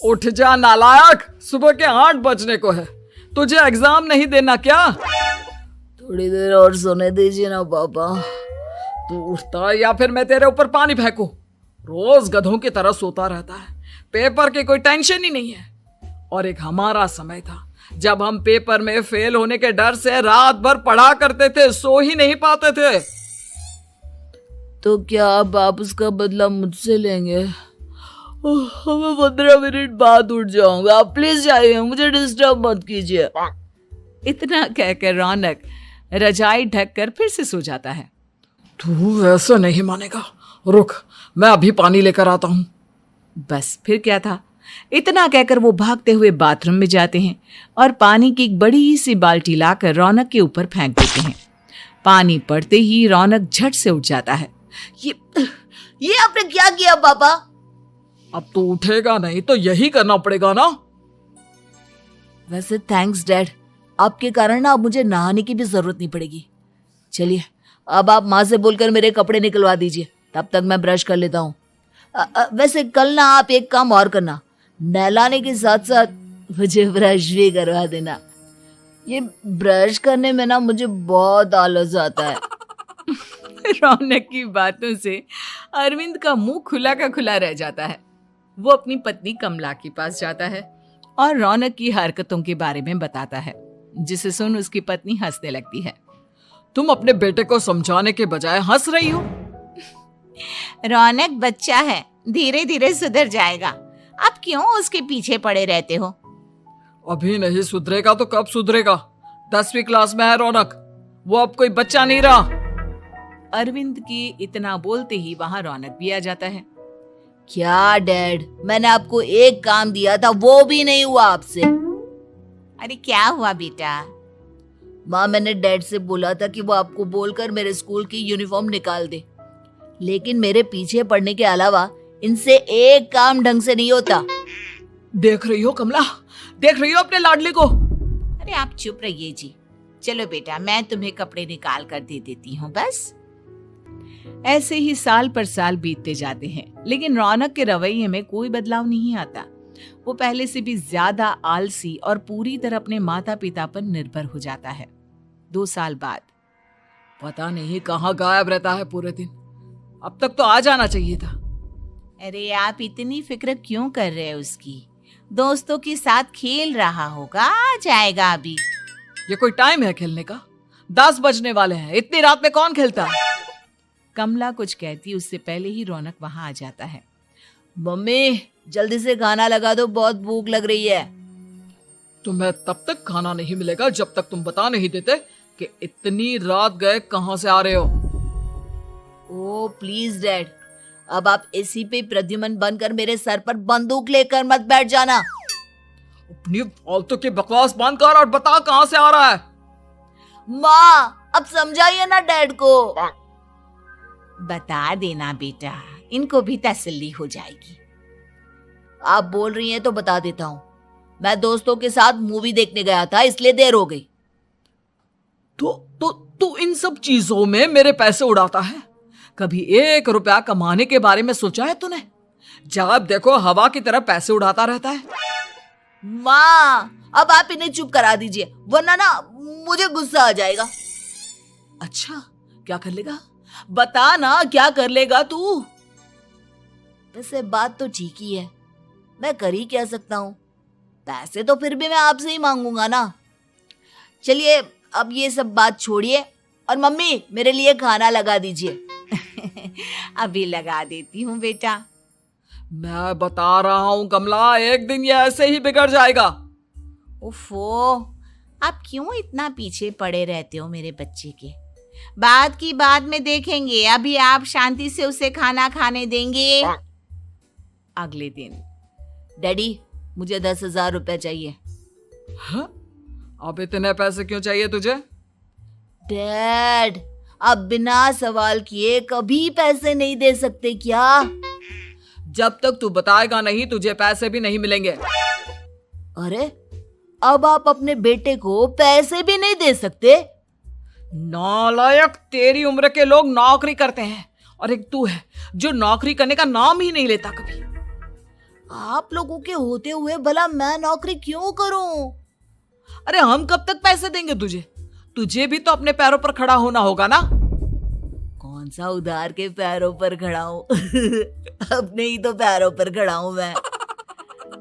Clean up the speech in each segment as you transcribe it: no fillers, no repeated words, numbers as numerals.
उठ जा नालायक, सुबह के 8 बजने को है। तुझे एग्जाम नहीं देना क्या? थोड़ी देर और सोने दीजिए ना पापा। तू उठता या फिर मैं तेरे ऊपर पानी फेंकूं? रोज गधों की तरह सोता रहता है, पेपर की कोई टेंशन ही नहीं है। और एक हमारा समय था जब हम पेपर में फेल होने के डर से रात भर पढ़ा करते थे, सो ही नहीं पाते थे। तो क्या अब आप उसका बदला मुझसे लेंगे? मैं 15 मिनट बाद उठ जाऊंगा, आप प्लीज जाइए, मुझे डिस्टर्ब मत कीजिए। इतना कहकर रौनक रजाई ढककर फिर से सो जाता है। तू ऐसा नहीं मानेगा, रुक मैं अभी पानी लेकर आता हूं। बस फिर क्या था, इतना कहकर वो भागते हुए बाथरूम में जाते हैं और पानी की एक बड़ी सी बाल्टी लाकर रौनक के ऊपर फेंक देते हैं। पानी पड़ते ही रौनक झट से उठ जाता है। ये आपने क्या किया पापा? अब तो उठेगा नहीं तो यही करना पड़ेगा ना। वैसे थैंक्स डैड, आपके कारण ना अब मुझे नहाने की भी जरूरत नहीं पड़ेगी। चलिए अब आप माँ से बोलकर मेरे कपड़े निकलवा दीजिए, तब तक मैं ब्रश कर लेता हूँ। वैसे कल ना आप एक काम और करना, नहलाने के साथ साथ मुझे ब्रश भी करवा देना। ये ब्रश करने में ना मुझे बहुत आलस आता है। रौनक की बातों से अरविंद का मुंह खुला का खुला रह जाता है। वो अपनी पत्नी कमला के पास जाता है और रौनक की हरकतों के बारे में बताता है, जिसे सुन उसकी पत्नी हंसने लगती है। तुम अपने बेटे को समझाने के बजाय हंस रही हो। रौनक बच्चा है, धीरे धीरे सुधर जाएगा, आप क्यों उसके पीछे पड़े रहते हो? अभी नहीं सुधरेगा तो कब सुधरेगा? 10वीं क्लास में है रौनक, वो अब कोई बच्चा नहीं रहा। अरविंद की इतना बोलते ही वहां रौनक भी आ जाता है। क्या डैड, मैंने आपको एक काम दिया था, वो भी नहीं हुआ आपसे। अरे क्या हुआ बेटा? माँ, मैंने डैड से बोला था कि वो आपको बोलकर मेरे स्कूल की यूनिफॉर्म निकाल दे, लेकिन मेरे पीछे पड़ने के अलावा इनसे एक काम ढंग से नहीं होता। देख रही हो कमला, देख रही हो अपने लाडले को? अरे आप चुप रहिए जी। चलो बेटा, मैं तुम्हें कपड़े निकाल कर दे देती हूँ। बस ऐसे ही साल पर साल बीतते जाते हैं, लेकिन रौनक के रवैये में कोई बदलाव नहीं आता। वो पहले से भी ज्यादा आलसी और पूरी तरह अपने माता पिता पर निर्भर हो जाता है। 2 साल बाद पता नहीं कहाँ गायब रहता है पूरे दिन, अब तक तो आ जाना चाहिए था। अरे आप इतनी फिक्र क्यों कर रहे हैं उसकी? दोस्तों के साथ खेल रहा होगा, आ जाएगा अभी। ये कोई टाइम है खेलने का? 10 बजने वाले हैं, इतनी रात में कौन खेलता है? कमला कुछ कहती उससे पहले ही रौनक वहां आ जाता है। मम्मी जल्दी से खाना लगा दो, बहुत भूख लग रही है। तुम्हें तब तक खाना नहीं मिलेगा जब तक तुम बता नहीं देते कि इतनी रात गए कहां से आ रहे हो। ओ प्लीज डैड, अब आप एसी पे प्रद्युमन बनकर मेरे सर पर बंदूक लेकर मत बैठ जाना। अपनी फालतू की बकवास बंद कर और बता कहां से आ रहा है। माँ अब समझाइए ना डैड को। बता देना बेटा, इनको भी तसल्ली हो जाएगी। आप बोल रही हैं तो बता देता हूँ, मैं दोस्तों के साथ मूवी देखने गया था, इसलिए देर हो गई। तो इन सब चीजों में मेरे पैसे उड़ाता है? कभी 1 रुपया कमाने के बारे में सोचा है तूने? जब देखो हवा की तरह पैसे उड़ाता रहता है। माँ अब आप इन्हें चुप करा दीजिए, वरना ना मुझे गुस्सा आ जाएगा। अच्छा क्या कर लेगा? बता ना, क्या कर लेगा तू? वैसे बात तो ठीक ही है, मैं कर ही क्या सकता हूँ, पैसे तो फिर भी मैं आपसे ही मांगूंगा ना। चलिए अब ये सब बात छोड़िए और मम्मी मेरे लिए खाना लगा दीजिए। अभी लगा देती हूँ बेटा। मैं बता रहा हूँ कमला, एक दिन ये ऐसे ही बिगड़ जाएगा। उफ़ो, आप क्यों इतना पीछे पड़े रहते हो मेरे बच्चे के? बात की बाद में देखेंगे, अभी आप शांति से उसे खाना खाने देंगे। अगले दिन, डैडी मुझे 10,000 रुपए चाहिए। हाँ? अब इतने पैसे क्यों चाहिए तुझे? डैड आप बिना सवाल किए कभी पैसे नहीं दे सकते क्या? जब तक तू बताएगा नहीं तुझे पैसे भी नहीं मिलेंगे। अरे अब आप अपने बेटे को पैसे भी नहीं दे सकते? नालायक, तेरी उम्र के लोग नौकरी करते हैं और एक तू है जो नौकरी करने का नाम ही नहीं लेता कभी। आप लोगों के होते हुए भला मैं नौकरी क्यों करूं? अरे हम कब तक पैसे देंगे तुझे? तुझे भी तो अपने पैरों पर खड़ा होना होगा ना। कौन सा उधार के पैरों पर खड़ा हूं? अपने ही तो पैरों पर खड़ा हूं मैं।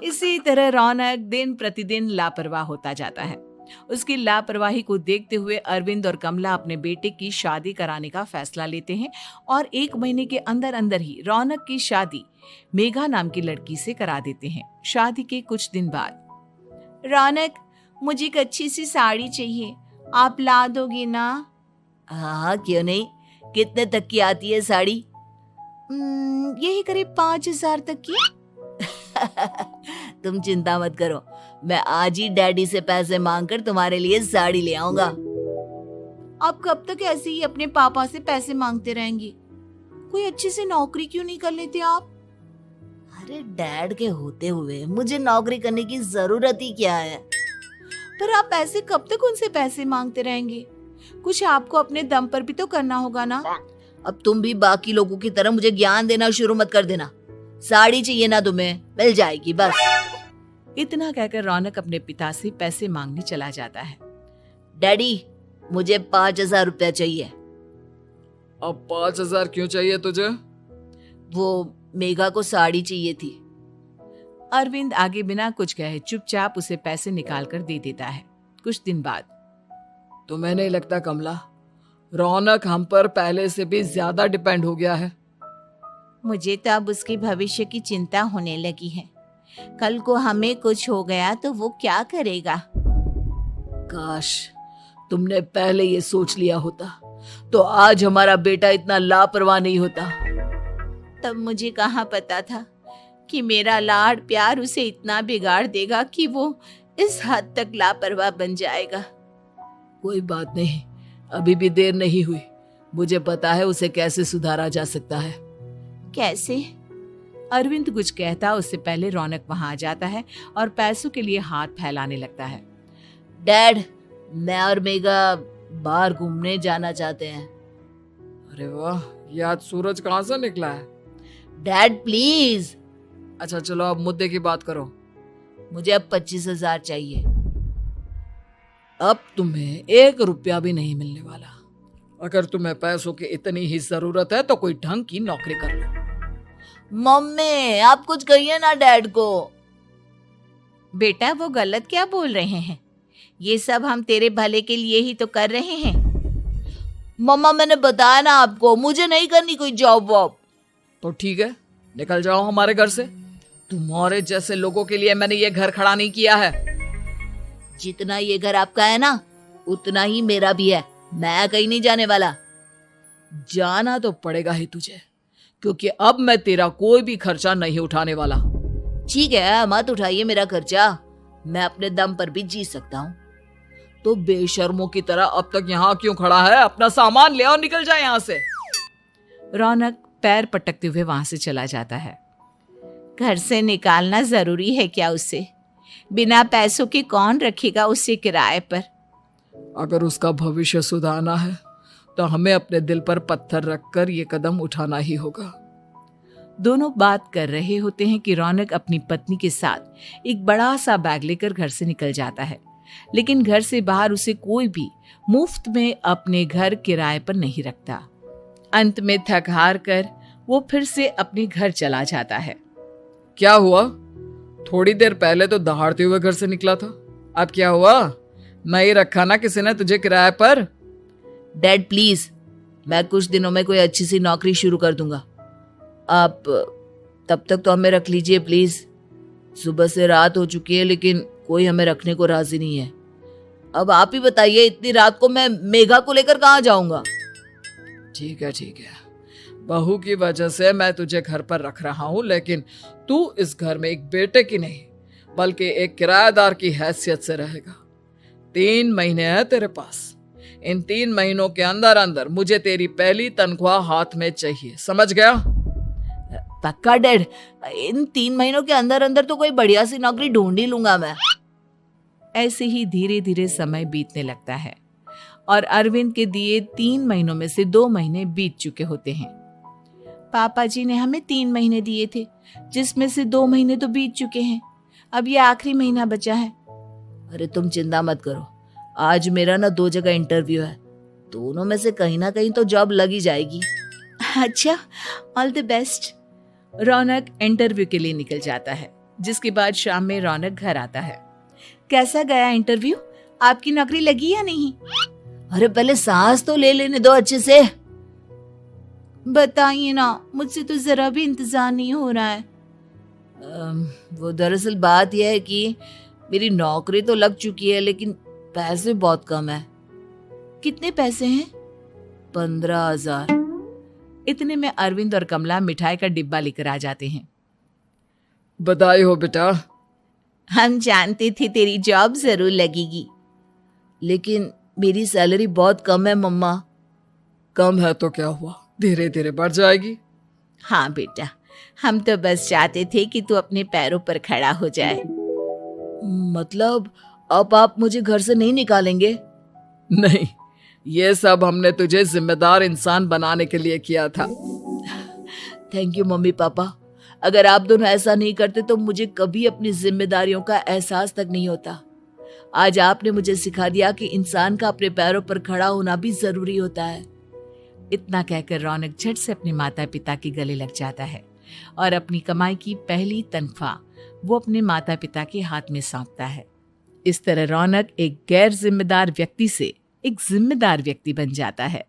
इसी तरह रौनक दिन प्रतिदिन लापरवाह होता जाता है। उसकी लापरवाही को देखते हुए अरविंद और कमला अपने बेटे की शादी कराने का फैसला लेते हैं और 1 महीने के अंदर अंदर ही रौनक की शादी मेघा नाम की लड़की से करा देते हैं। शादी के कुछ दिन बाद, रौनक, मुझे एक अच्छी सी साड़ी चाहिए, आप ला दोगे ना? हाँ, क्यों नहीं। कितने तक की आती है साड़ी? यही करीब 5,000 तक की। तुम चिंता मत करो, मैं आज ही डैडी से पैसे मांगकर तुम्हारे लिए साड़ी ले आऊंगा। आप कब तक ऐसे ही अपने पापा से पैसे मांगते रहेंगे? कोई अच्छी सी नौकरी क्यों नहीं कर लेते आप? अरे डैड के होते हुए मुझे नौकरी करने की जरूरत ही क्या है? पर आप ऐसे कब तक उनसे पैसे मांगते रहेंगे? कुछ आपको अपने दम पर भी तो करना होगा ना। अब तुम भी बाकी लोगों की तरह मुझे ज्ञान देना शुरू मत कर देना। साड़ी चाहिए ना तुम्हें, मिल जाएगी बस। इतना कहकर रौनक अपने पिता से पैसे मांगने चला जाता है। डैडी, मुझे 5,000 रुपया चाहिए। अब 5,000 क्यों चाहिए तुझे? वो मेघा को साड़ी चाहिए थी। अरविंद आगे बिना कुछ कहे चुपचाप उसे पैसे निकाल कर दे देता है। कुछ दिन बाद, तुम्हें नहीं लगता कमला, रौनक हम पर पहले से भी ज्यादा डिपेंड हो गया है? मुझे तो अब उसके भविष्य की चिंता होने लगी है। कल को हमें कुछ हो गया तो वो क्या करेगा? काश तुमने पहले ये सोच लिया होता तो आज हमारा बेटा इतना लापरवाह नहीं होता। तब मुझे कहाँ पता था कि मेरा लाड प्यार उसे इतना बिगाड़ देगा कि वो इस हद तक लापरवाह बन जाएगा। कोई बात नहीं, अभी भी देर नहीं हुई। मुझे पता है उसे कैसे सुधारा जा सकता है। कैसे? अरविंद कुछ कहता उससे पहले रौनक वहां आ जाता है और पैसों के लिए हाथ फैलाने लगता है। डैड, मैं और मेघा बाहर घूमने जाना चाहते हैं। अरे वाह, ये आज सूरज कहाँ से निकला है? Dad please. अच्छा चलो अब मुद्दे की बात करो। मुझे अब 25,000 चाहिए। अब तुम्हें 1 रुपया भी नहीं मिलने वाला। अगर तुम्हें पैसों की इतनी ही जरूरत है तो कोई ढंग की नौकरी कर लो। मम्मी, आप कुछ कहिए ना डैड को। बेटा, वो गलत क्या बोल रहे हैं? ये सब हम तेरे भले के लिए ही तो कर रहे हैं। मम्मा, मैंने बताया ना आपको, मुझे नहीं करनी कोई जॉब वॉब। तो ठीक है, निकल जाओ हमारे घर से। तुम्हारे जैसे लोगों के लिए मैंने ये घर खड़ा नहीं किया है। जितना ये घर आपका है ना, उतना ही मेरा भी है। मैं कहीं नहीं जाने वाला। जाना तो पड़ेगा ही तुझे, क्योंकि अब मैं तेरा कोई भी खर्चा नहीं उठाने वाला। ठीक है, मत उठाइए मेरा खर्चा, मैं अपने दम पर भी जी सकता हूँ। तो बेशर्मों की तरह अब तक यहाँ क्यों खड़ा है? अपना सामान ले और निकल जाए यहाँ से। रौनक पैर पटकते हुए वहां से चला जाता है। घर से निकालना जरूरी है क्या उसे? बिना पैसों के कौन रखेगा उसे किराए पर? अगर उसका भविष्य सुधारना है तो हमें अपने दिल पर पत्थर रखकर ये कदम उठाना ही होगा। दोनों बात कर रहे होते हैं कि रौनक अपनी पत्नी के साथ एक बड़ा सा बैग लेकर घर से निकल जाता है, लेकिन घर से बाहर उसे कोई भी मुफ्त में अपने घर किराए पर नहीं रखता। अंत में थक हार कर वो फिर से अपने घर चला जाता है। क्या हुआ? थोड़ी देर पहले तो दहाड़ते हुए घर से निकला था, अब क्या हुआ? नहीं रखा ना किसी ने तुझे किराए पर? डैड प्लीज, मैं कुछ दिनों में कोई अच्छी सी नौकरी शुरू कर दूंगा। आप तब तक तो हमें रख लीजिए प्लीज। सुबह से रात हो चुकी है लेकिन कोई हमें रखने को राजी नहीं है। अब आप ही बताइए, इतनी रात को मैं मेघा को लेकर कहाँ जाऊंगा? ठीक है ठीक है, बहू की वजह से मैं तुझे घर पर रख रहा हूँ, लेकिन तू इस घर में एक बेटे की नहीं बल्कि एक किराएदार की हैसियत से रहेगा। 3 महीने है तेरे पास। इन 3 महीनों के अंदर अंदर मुझे तेरी पहली तनख्वाह हाथ में चाहिए, समझ गया? पक्का डैड, इन 3 महीनों के अंदर अंदर तो कोई बढ़िया सी नौकरी ढूंढ ही लूंगा मैं। ऐसे ही धीरे धीरे समय बीतने लगता है और अरविंद के दिए 3 महीनों में से 2 महीने बीत चुके होते हैं। पापा जी ने हमें 3 महीने दिए थे, जिसमें से 2 महीने तो बीत चुके हैं। अब ये आखिरी महीना बचा है। अरे तुम चिंता मत करो, आज मेरा ना 2 जगह इंटरव्यू है, दोनों में से कहीं ना कहीं तो जॉब लगी जाएगी। अच्छा, all the best. Raunak interview के लिए निकल जाता है, जिसके बाद शाम में रौनक घर आता है। कैसा गया इंटरव्यू? आपकी नौकरी लगी या नहीं? अरे पहले सांस तो ले लेने दो अच्छे से। बताइए ना, मुझसे तो जरा भी इंतजार नहीं हो रहा है। वो दरअसल बात यह है कि मेरी नौकरी तो लग चुकी है, लेकिन पैसे बहुत कम है। कितने पैसे हैं? 15,000। इतने में अरविंद और कमला मिठाई का डिब्बा लेकर आ जाते हैं। बधाई हो बेटा। हम जानते थे तेरी जॉब जरूर लगेगी। लेकिन मेरी सैलरी बहुत कम है मम्मा। कम है तो क्या हुआ, धीरे धीरे बढ़ जाएगी। हाँ बेटा, हम तो बस चाहते थे कि तू अपने पैरों पर खड़ा हो जाए। मतलब अब आप मुझे घर से नहीं निकालेंगे? नहीं, ये सब हमने तुझे जिम्मेदार इंसान बनाने के लिए किया था। Thank you mummy papa. अगर आप दोनों ऐसा नहीं करते तो मुझे कभी अपनी जिम्मेदारियों का एहसास तक नहीं होता। आज आपने मुझे सिखा दिया कि इंसान का अपने पैरों पर खड़ा होना भी जरूरी होता है। इतना कहकर रौनक झट से अपने माता पिता के गले लग जाता है और अपनी कमाई की पहली तनख्वाह वो अपने माता पिता के हाथ में सौंपता है। इस तरह रौनक एक गैर जिम्मेदार व्यक्ति से एक जिम्मेदार व्यक्ति बन जाता है।